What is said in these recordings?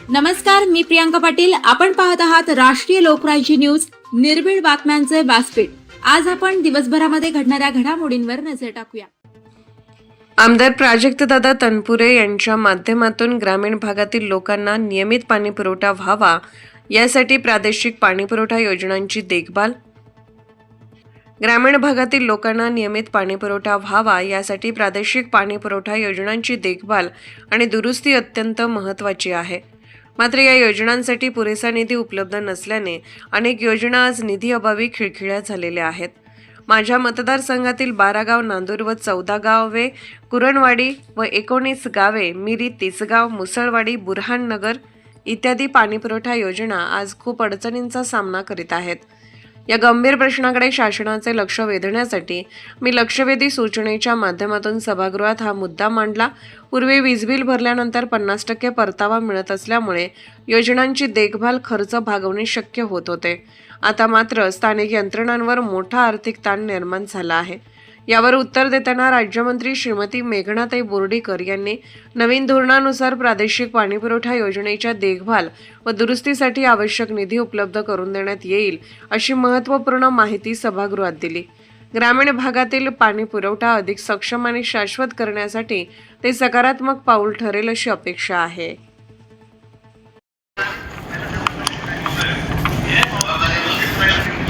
नमस्कार, मी प्रियांका पाटील. आपण पाहत आहात राष्ट्रीय लोकराज्य न्यूज, निर्भीड बातम्यांचे व्यासपीठ. आज आपण दिवसभरामध्ये घडणाऱ्या घडामोडींवर नजर टाकूया. आमदार प्राजक्तदादा तनपुरे यांच्या माध्यमातून ग्रामीण भागातील लोकांना नियमित पाणीपुरवठा व्हावा यासाठी प्रादेशिक पाणीपुरवठा योजनांची देखभाल. ग्रामीण भागातील लोकांना नियमित पाणीपुरवठा व्हावा यासाठी प्रादेशिक पाणीपुरवठा योजनांची देखभाल आणि दुरुस्ती अत्यंत महत्त्वाची आहे. मात्र या योजनांसाठी पुरेसा निधी उपलब्ध नसल्याने अनेक योजना आज निधी अभावी खिळखिळ्या झालेल्या आहेत. माझ्या मतदारसंघातील 12 गाव नांदूर व 14 गावे कुरणवाडी व 19 गावे मिरी, तिसगाव, मुसळवाडी, बुरहाननगर इत्यादी पाणीपुरवठा योजना आज खूप अडचणींचा सामना करीत आहेत. या गंभीर प्रश्नाकडे शासनाचे लक्ष वेधण्यासाठी मी लक्षवेधी सूचनेच्या माध्यमातून सभागृहात हा मुद्दा मांडला. पूर्वी वीज बिल भरल्यानंतर 50% परतावा मिळत असल्यामुळे योजनांची देखभाल खर्च भागवणे शक्य होत होते. आता मात्र स्थानिक यंत्रणांवर मोठा आर्थिक ताण निर्माण झाला आहे. यावर उत्तर देताना राज्यमंत्री श्रीमती मेघनाताई बोर्डीकर यांनी नवीन धोरणानुसार प्रादेशिक पाणीपुरवठा योजनेच्या देखभाल व दुरुस्तीसाठी आवश्यक निधी उपलब्ध करून देण्यात येईल अशी महत्त्वपूर्ण माहिती सभागृहात दिली. ग्रामीण भागातील पाणी पुरवठा अधिक सक्षम आणि शाश्वत करण्यासाठी ते सकारात्मक पाऊल ठरेल अशी अपेक्षा आहे.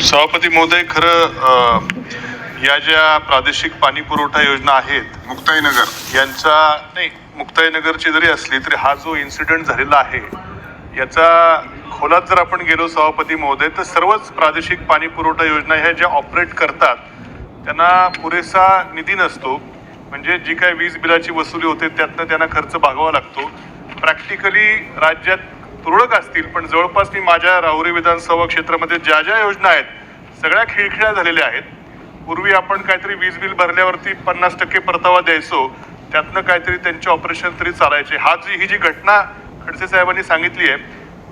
सभापती महोदय, खरं या ज्या प्रादेशिक पाणी पुरवठा योजना आहेत मुक्ताईनगर यांचा मुक्ताईनगरची जरी असली तरी हा जो इन्सिडेंट झालेला आहे याचा खोलात जर आपण गेलो सभापती महोदय, तर सर्वच प्रादेशिक पाणी पुरवठा योजना ह्या ज्या ऑपरेट करतात त्यांना पुरेसा निधी नसतो. म्हणजे जी काय वीज बिलाची वसुली होते त्यातनं त्यांना खर्च भागवावा लागतो. प्रॅक्टिकली राज्यात तुरळक असतील पण जवळपास मी माझ्या राहुरी विधानसभा क्षेत्रामध्ये ज्या ज्या योजना आहेत सगळ्या खिळखिळ्या झालेल्या आहेत. पूर्वी आपण काहीतरी वीज बिल भरल्यावरती 50% परतावा द्यायचो, त्यातनं काहीतरी त्यांचे ऑपरेशन तरी चालायचे. ही जी घटना खडसे साहेबांनी सांगितली आहे,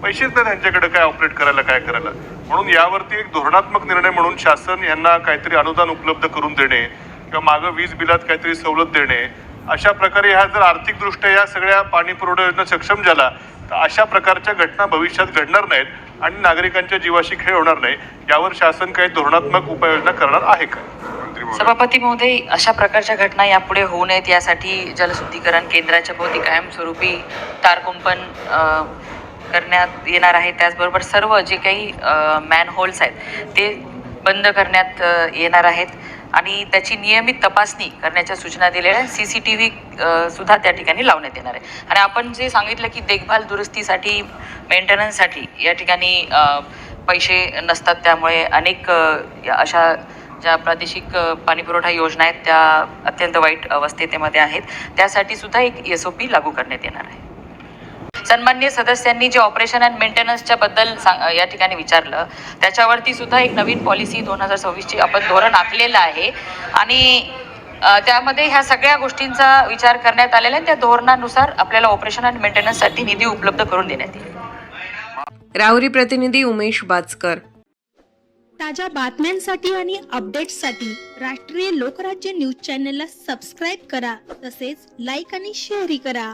पैसेच नाही त्यांच्याकडे काय ऑपरेट करायला काय करायला. म्हणून यावरती एक धोरणात्मक निर्णय म्हणून शासन यांना काहीतरी अनुदान उपलब्ध करून देणे किंवा मागं वीज बिलात काहीतरी सवलत देणे, अशा प्रकारे ह्या जर आर्थिकदृष्ट्या या सगळ्या पाणी पुरवठा योजना सक्षम झाला तर अशा प्रकारच्या घटना भविष्यात घडणार नाहीत आणि नागरिकांच्या जीवाशी खेळ होणार नाही. यावर शासन काही धोरणात्मक उपाययोजना करणार आहे का? सभापती महोदय, अशा प्रकारच्या घटना यापुढे होऊ नयेत यासाठी जलशुद्धीकरण केंद्राच्या भोवती कायमस्वरूपी तारकुंपण करण्यात येणार आहे. त्याचबरोबर सर्व जे काही मॅनहोल्स आहेत ते बंद करण्यात येणार आहेत आणि त्याची नियमित तपासणी करण्याच्या सूचना दिलेल्या. CCTV सुद्धा त्या ठिकाणी लावण्यात येणार आहे. आणि आपण जे सांगितलं की देखभाल दुरुस्तीसाठी मेंटेनन्ससाठी या ठिकाणी पैसे नसतात, त्यामुळे अनेक अशा ज्या प्रादेशिक पाणीपुरवठा योजना आहेत त्या अत्यंत वाईट अवस्थेमध्ये आहेत. त्यासाठी सुद्धा एक SOP लागू करण्यात येणार आहे. सन्माननीय सदस्यांनी जे ऑपरेशन अँड मेंटेनन्सच्या बद्दल या ठिकाणी विचारलं, त्याच्यावरती सुद्धा एक नवीन पॉलिसी 2026ची आपण धोरण आखलेलं आहे आणि त्यामध्ये ह्या सगळ्या गोष्टींचा विचार करण्यात आलेला आहे. त्या धोरणानुसार आपल्याला ऑपरेशन अँड मेंटेनन्ससाठी निधी उपलब्ध करून देण्यात येईल. राहुरी प्रतिनिधी उमेश बाचकर. ताज्या बातम्यांसाठी आणि अपडेट्ससाठी राष्ट्रीय लोकराज्य न्यूज चॅनलला सबस्क्राईब करा, तसेच लाईक आणि शेअरही करा.